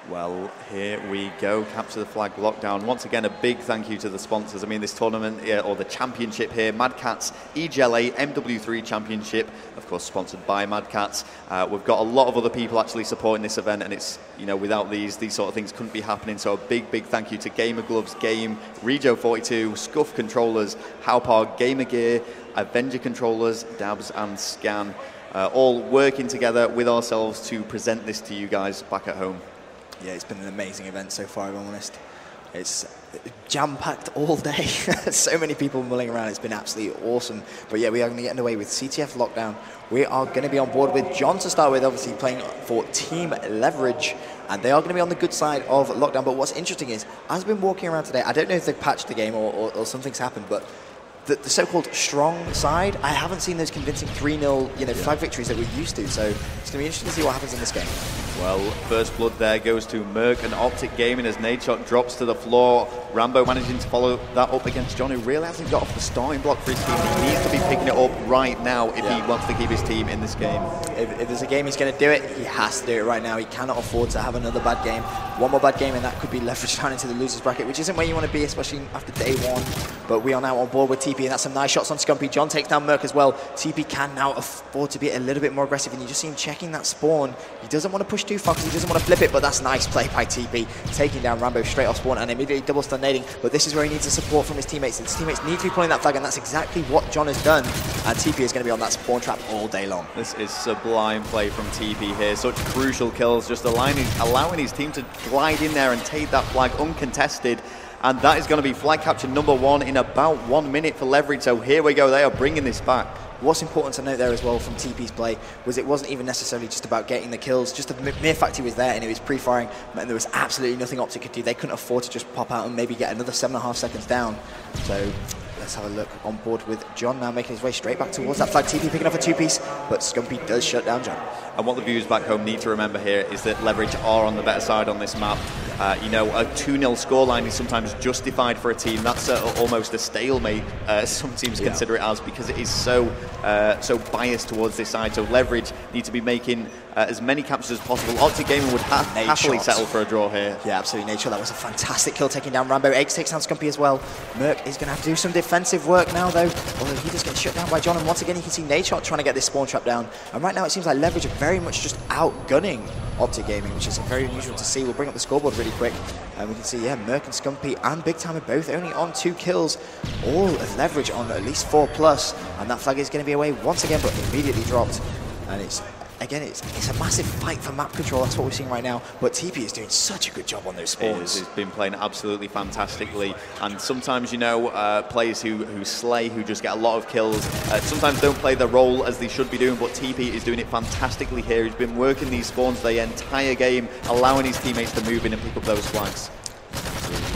Well, here we go, capture the flag lockdown. Once again, a big thank you to the sponsors. I mean, this tournament, or the championship here, Mad Catz EGL8 MW3 Championship, of course, sponsored by Mad Catz. We've got a lot of other people actually supporting this event, and it's, you know, without these sort of things couldn't be happening. So a big thank you to Gamer Gloves, Game, Regio42, Scuff Controllers, Howpower, Gamer Gear, Avenger Controllers, Dabs and Scan, all working together with ourselves to present this to you guys back at home. Yeah, it's been an amazing event so far, if I'm honest. It's jam-packed all day. So many people mulling around. It's been absolutely awesome. But yeah, we are going to get underway with CTF Lockdown. We are going to be on board with John to start with, obviously playing for Team Leverage. And they are going to be on the good side of Lockdown. But what's interesting is, as I've been walking around today, I don't know if they've patched the game or something's happened, but the so-called strong side, I haven't seen those convincing 3-0 flag victories that we're used to. So it's going to be interesting to see what happens in this game. Well, first blood there goes to Merc and Optic Gaming as Nadeshot drops to the floor. Rambo managing to follow that up against John, who really hasn't got off the starting block for his team. He needs to be picking it up right now if he wants to keep his team in this game. If there's a game he's going to do it, he has to do it right now. He cannot afford to have another bad game. One more bad game and that could be leveraged down into the losers bracket, which isn't where you want to be, especially after day one. But we are now on board with TP, and that's some nice shots on Scumpy. John takes down Merc as well. TP can now afford to be a little bit more aggressive, and you just see him checking that spawn. He doesn't want to push too far because he doesn't want to flip it, but that's nice play by TP, taking down Rambo straight off spawn and immediately double stun nading. But this is where he needs the support from his teammates. His teammates need to be pulling that flag, and that's exactly what John has done. And TP is going to be on that spawn trap all day long. This is sublime play from TP here. Such crucial kills, just allowing his team to glide in there and take that flag uncontested. And that is going to be flag capture number 1 in about 1 minute for Leverage. So here we go, they are bringing this back. What's important to note there as well from TP's play was it wasn't even necessarily just about getting the kills, just the mere fact he was there and he was pre-firing, and there was absolutely nothing Optic could do. They couldn't afford to just pop out and maybe get another 7.5 seconds down. So let's have a look on board with John now making his way straight back towards that flag. TP picking up a 2-piece, but Scumpy does shut down John. And what the viewers back home need to remember here is that Leverage are on the better side on this map. You know, a 2-0 scoreline is sometimes justified for a team. That's almost a stalemate, some teams consider it as, because it is so biased towards this side. So Leverage need to be making as many captures as possible. Optic Gaming would happily settle for a draw here. Yeah, absolutely. Nadeshot, that was a fantastic kill taking down Rambo. Eggs takes down Scumpy as well. Merc is going to have to do some defensive work now, though. Although he does get shut down by John, and once again you can see Nadeshot trying to get this spawn trap down. And right now it seems like Leverage are very much just outgunning Optic Gaming, which is very unusual to see. We'll bring up the scoreboard really quick, and we can see, yeah, Merc and Scumpy and Big Time are both only on 2 kills. All of Leverage on at least 4+, and that flag is going to be away once again, but immediately dropped. And it's a massive fight for map control. That's what we're seeing right now. But TP is doing such a good job on those spawns. He's been playing absolutely fantastically. And sometimes, you know, players who slay, who just get a lot of kills, sometimes don't play the role as they should be doing. But TP is doing it fantastically here. He's been working these spawns the entire game, allowing his teammates to move in and pick up those flags.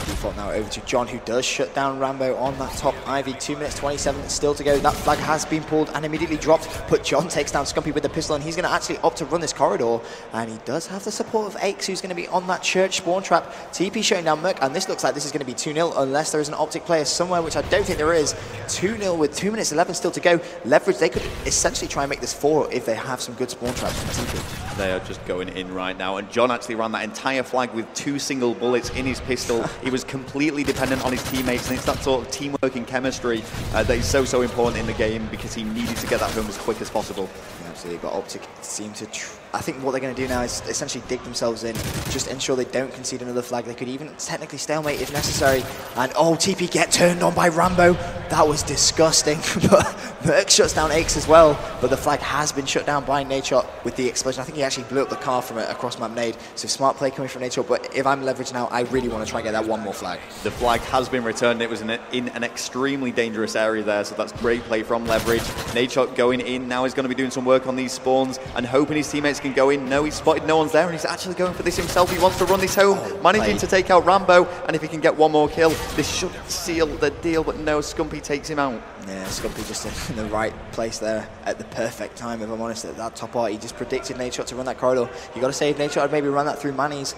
Default now over to John, who does shut down Rambo on that top Ivy. 2 minutes 27 still to go. That flag has been pulled and immediately dropped, but John takes down Scumpy with the pistol, and he's going to actually opt to run this corridor, and he does have the support of Aches, who's going to be on that church spawn trap. TP shutting down Merc, and this looks like this is going to be 2-0 unless there is an Optic player somewhere, which I don't think there is. 2-0 with 2 minutes 11 still to go. Leverage, they could essentially try and make this 4 if they have some good spawn traps from TP. They are just going in right now, and John actually ran that entire flag with 2 single bullets in his pistol. He was completely dependent on his teammates, and it's that sort of teamwork and chemistry that is so important in the game, because he needed to get that home as quick as possible. Absolutely, but Optic seem to I think what they're going to do now is essentially dig themselves in, just ensure they don't concede another flag. They could even technically stalemate if necessary. And oh, TP get turned on by Rambo. That was disgusting. But Merc shuts down Aches as well, but the flag has been shut down by Nadeshot with the explosion. I think he actually blew up the car from a cross-map nade. So smart play coming from Nadeshot, but if I'm Leverage now, I really want to try and get that one more flag. The flag has been returned. It was in an extremely dangerous area there, so that's great play from Leverage. Nadeshot going in now is going to be doing some work on these spawns and hoping his teammates can go in. No, he's spotted no one's there, and he's actually going for this himself. He wants to run this home, managing to take out Rambo, and if he can get one more kill, this should seal the deal, but no, Scumpy takes him out. Yeah, Scumpy just in the right place there at the perfect time, if I'm honest. At that top art, he just predicted Nadeshot to run that corridor. You got to say, if Nadeshot had maybe run that through Manny's,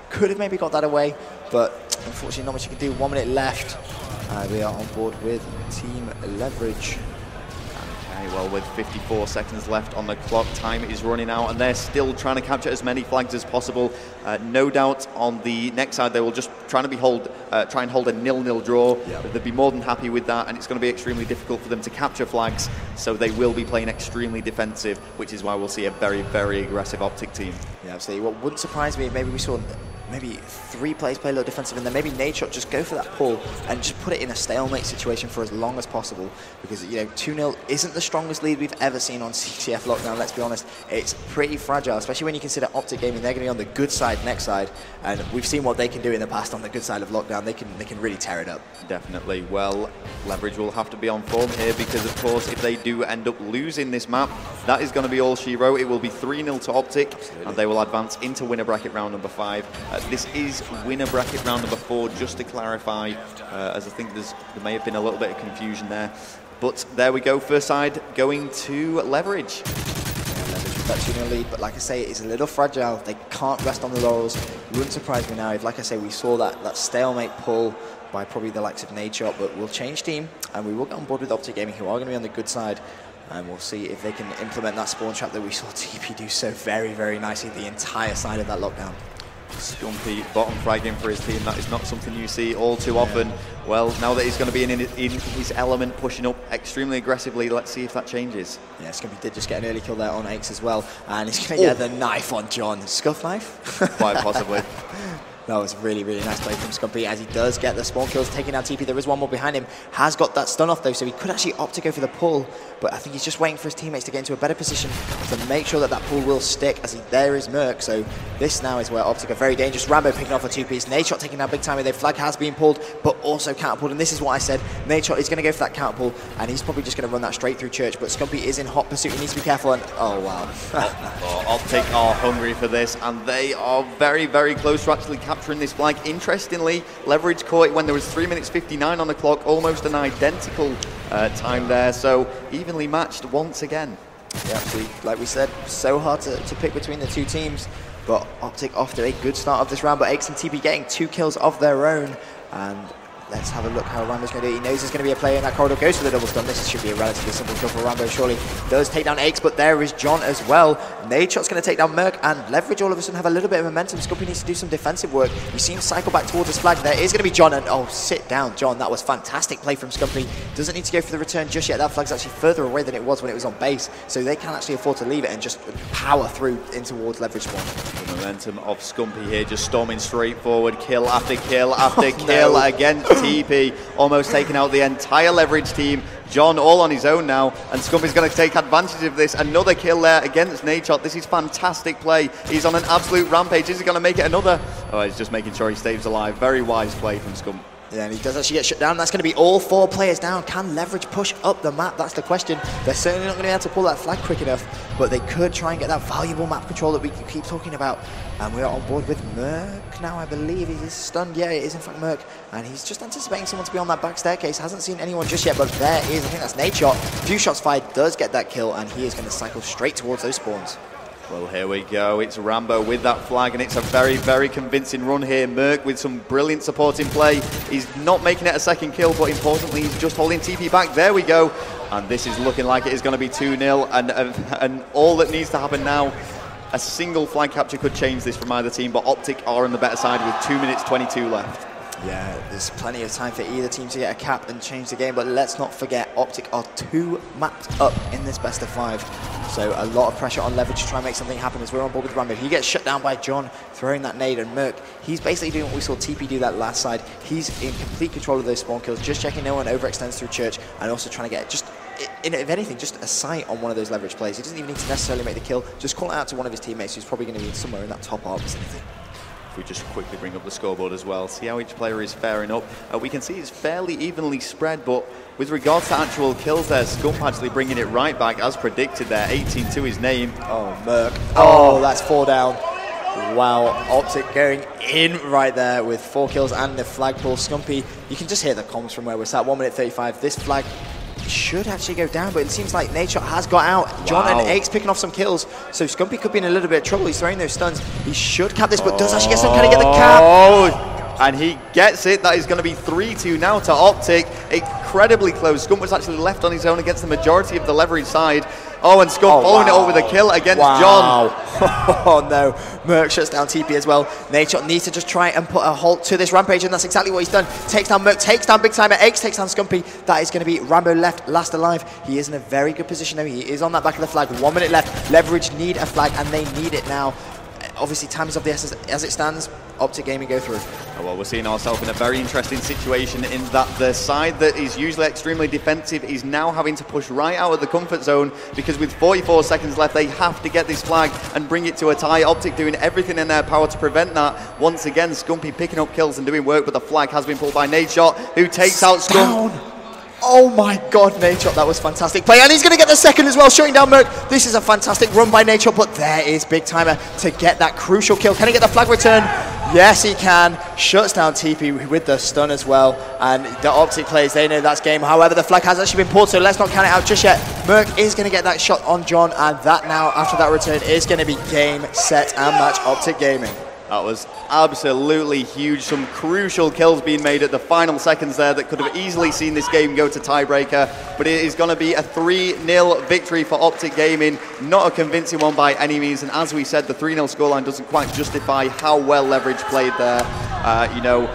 could have maybe got that away, but unfortunately not much you can do. 1 minute left. We are on board with Team Leverage. Okay, well, with 54 seconds left on the clock, time is running out, and they're still trying to capture as many flags as possible. No doubt on the next side, they will just try and hold a 0-0 draw. Yep. They'd be more than happy with that, and it's going to be extremely difficult for them to capture flags, so they will be playing extremely defensive, which is why we'll see a very, very aggressive Optic team. Yeah, absolutely. What wouldn't surprise me, maybe we saw maybe 3 players play a little defensive, and then maybe Nadeshot just go for that pull and just put it in a stalemate situation for as long as possible, because, you know, 2-0 isn't the strongest lead we've ever seen on CTF Lockdown, let's be honest. It's pretty fragile, especially when you consider Optic Gaming. They're going to be on the good side next side, and we've seen what they can do in the past on the good side of Lockdown. They can really tear it up. Definitely. Well, Leverage will have to be on form here, because, of course, if they do end up losing this map, that is going to be all she wrote. It will be 3-0 to Optic. Absolutely. And they will advance into winner bracket round number 5. This is winner bracket round number 4, just to clarify, as I think there may have been a little bit of confusion there. But there we go, first side going to Leverage. Yeah, Leverage with that 2-0 lead, but like I say, it's a little fragile. They can't rest on the laurels. It wouldn't surprise me now if, like I say, we saw that stalemate pull by probably the likes of Nadeshot, but we'll change team, and we will get on board with Optic Gaming, who are going to be on the good side. And we'll see if they can implement that spawn trap that we saw TP do so very, very nicely the entire side of that Lockdown. Scumpy bottom fragging for his team. That is not something you see all too often. Well, now that he's going to be in his element, pushing up extremely aggressively, let's see if that changes. Yeah, Scumpy did just get an early kill there on Aches as well, and he's going to get the knife on John. Scuff knife? Quite possibly. That was really, really nice play from Scumpy, as he does get the spawn kills, taking out TP. There is one more behind him. Has got that stun off though, so he could actually opt to go for the pull, but I think he's just waiting for his teammates to get into a better position to make sure that that pull will stick, as there is Merc. So this now is where Optic are very dangerous. Rambo picking off a 2-piece. Nadeshot taking out big time with their flag has been pulled, but also counter pulled, and this is what I said. Nadeshot is going to go for that counter pull, and he's probably just going to run that straight through Church, but Scumpy is in hot pursuit. He needs to be careful, and oh wow. Optic are hungry for this, and they are very, very close to actually capturing this flag. Interestingly, Leverage caught it when there was 3 minutes 59 on the clock, almost an identical time there, so evenly matched once again. Yeah, like we said, so hard to pick between the two teams, but Optic off to a good start of this round, but Aches and TP getting 2 kills of their own, and let's have a look how Rambo's going to do it. He knows there's going to be a player in that corridor, goes for the double stun. This should be a relatively simple kill for Rambo, surely. Does take down Aches, but there is John as well. Nadeshot's going to take down Merc, and Leverage all of a sudden have a little bit of momentum. Scumpy needs to do some defensive work. We see him cycle back towards his flag. There is going to be John, and oh, sit down, John. That was fantastic play from Scumpy. Doesn't need to go for the return just yet. That flag's actually further away than it was when it was on base, so they can actually afford to leave it and just power through in towards Leverage spawn. The momentum of Scumpy here, just storming straight forward, kill after kill after kill against TP. Almost taking out the entire Leverage team. John all on his own now, and Scumpy's going to take advantage of this. Another kill there against Nadeshot. This is fantastic play. He's on an absolute rampage. Is he going to make it another? Oh, he's just making sure he stays alive. Very wise play from Scump. Yeah, and he does actually get shut down. That's going to be all 4 players down. Can Leverage push up the map? That's the question. They're certainly not going to be able to pull that flag quick enough, but they could try and get that valuable map control that we keep talking about. And we're on board with Merc now, I believe. He is stunned. Yeah, it is in fact Merc. And he's just anticipating someone to be on that back staircase. Hasn't seen anyone just yet, but there is. I think that's Nadeshot. A few shots fired, does get that kill, and he is going to cycle straight towards those spawns. Well, here we go. It's Rambo with that flag, and it's a very, very convincing run here. Merc with some brilliant supporting play. He's not making it a second kill, but importantly, he's just holding TP back. There we go. And this is looking like it is going to be 2-0, and all that needs to happen now, a single flag capture could change this from either team, but Optic are on the better side with 2 minutes 22 left. Yeah, there's plenty of time for either team to get a cap and change the game, but let's not forget Optic are 2 maps up in this best of 5. So a lot of pressure on Leverage to try and make something happen as we're on board with Rambo. He gets shut down by John, throwing that nade, and Merc, he's basically doing what we saw TP do that last side. He's in complete control of those spawn kills, just checking no one overextends through Church, and also trying to get just, if anything, just a sight on one of those Leverage plays. He doesn't even need to necessarily make the kill, just call it out to one of his teammates who's probably going to be somewhere in that top arc vicinity. If we just quickly bring up the scoreboard as well, see how each player is faring up. We can see it's fairly evenly spread, but with regards to actual kills there, Scump actually bringing it right back as predicted there, 18 to his name. Oh, Merc. Oh, that's 4 down. Wow, Optic going in right there with 4 kills and the flag pull. Scumpy, you can just hear the comms from where we're sat, 1 minute 35. This flag should actually go down, but it seems like Nadeshot has got out. Wow. John and Aches picking off some kills, so Scumpy could be in a little bit of trouble. He's throwing those stuns. He should cap this, but does actually get some kind of get the cap. And he gets it. That is going to be 3-2 now to Optic. It incredibly close. Scump was actually left on his own against the majority of the leverage side. Oh, and Scump following it up with a kill against John. Oh no, Merc shuts down TP as well. Nadeshot needs to just try and put a halt to this Rampage, and that's exactly what he's done. Takes down Merc, takes down Big Timer, X takes down Scumpy. That is going to be Rambo left, last alive. He is in a very good position though. He is on that back of the flag. 1 minute left. Leverage need a flag, and they need it now. Obviously, time is of the essence as it stands. Optic Gaming go through. Oh, well, we're seeing ourselves in a very interesting situation in that the side that is usually extremely defensive is now having to push right out of the comfort zone, because with 44 seconds left, they have to get this flag and bring it to a tie. Optic doing everything in their power to prevent that. Once again, Scumpy picking up kills and doing work, but the flag has been pulled by Nadeshot, who takes out Scump. Oh my god, Nadeshot, that was fantastic play. And he's going to get the second as well, shutting down Merc. This is a fantastic run by Nadeshot, but there is Big Timer to get that crucial kill. Can he get the flag return? Yes, he can. Shuts down TP with the stun as well. And the Optic players, they know that's game. However, the flag has actually been pulled, so let's not count it out just yet. Merc is going to get that shot on John, and that now, after that return, is going to be game, set, and match Optic Gaming. That was absolutely huge. Some crucial kills being made at the final seconds there that could have easily seen this game go to tiebreaker. But it is going to be a 3-0 victory for Optic Gaming. Not a convincing one by any means. And as we said, the 3-0 scoreline doesn't quite justify how well Leverage played there. You know,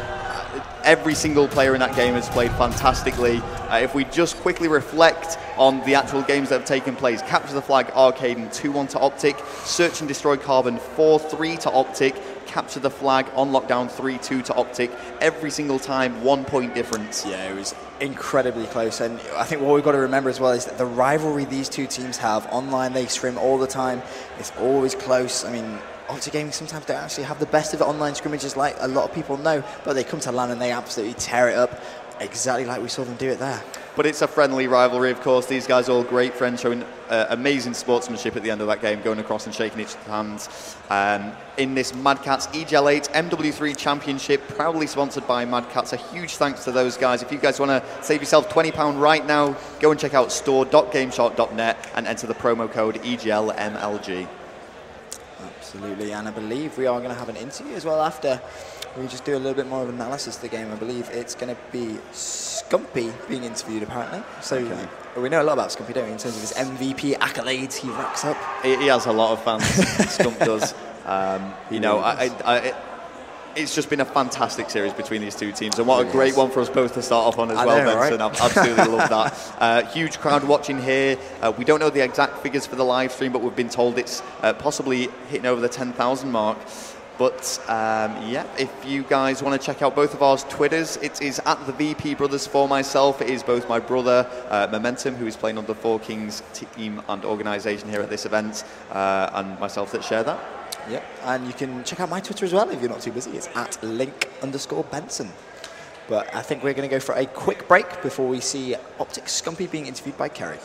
every single player in that game has played fantastically. If we just quickly reflect on the actual games that have taken place: Capture the Flag, Arcade, 2-1 to Optic. Search and Destroy Carbon, 4-3 to Optic. Capture the Flag on Lockdown, 3-2 to Optic. Every single time, 1 point difference. Yeah, it was incredibly close. And I think what we've got to remember as well is that the rivalry these two teams have online, they scrim all the time. It's always close. I mean, Optic Gaming sometimes don't actually have the best of it online scrimmages, like a lot of people know, but they come to LAN and they absolutely tear it up, exactly like we saw them do it there. But it's a friendly rivalry, of course. These guys are all great friends, showing amazing sportsmanship at the end of that game, going across and shaking each other's hands. In this Mad Catz EGL8 MW3 Championship, proudly sponsored by Mad Catz. A huge thanks to those guys. If you guys want to save yourself £20 right now, go and check out store.gameshark.net and enter the promo code EGLMLG. Absolutely, and I believe we are going to have an interview as well after we just do a little bit more of analysis of the game. I believe it's going to be Scumpy being interviewed, apparently. So we know a lot about Scumpy, don't we, in terms of his MVP accolades he racks up. He has a lot of fans, Scump does. You know, it's just been a fantastic series between these two teams, and what a great one for us both to start off on as well, Benson. Right? I've absolutely loved that. Huge crowd watching here. We don't know the exact figures for the live stream, but we've been told it's possibly hitting over the 10,000 mark. But yeah, if you guys want to check out both of our Twitters, it is at the VP Brothers for myself. It is both my brother, Momentum, who is playing on the Four Kings team and organisation here at this event, and myself that share that. Yep, and you can check out my Twitter as well if you're not too busy. It's at @link_Benson. But I think we're going to go for a quick break before we see Optic Scumpy being interviewed by Kerry.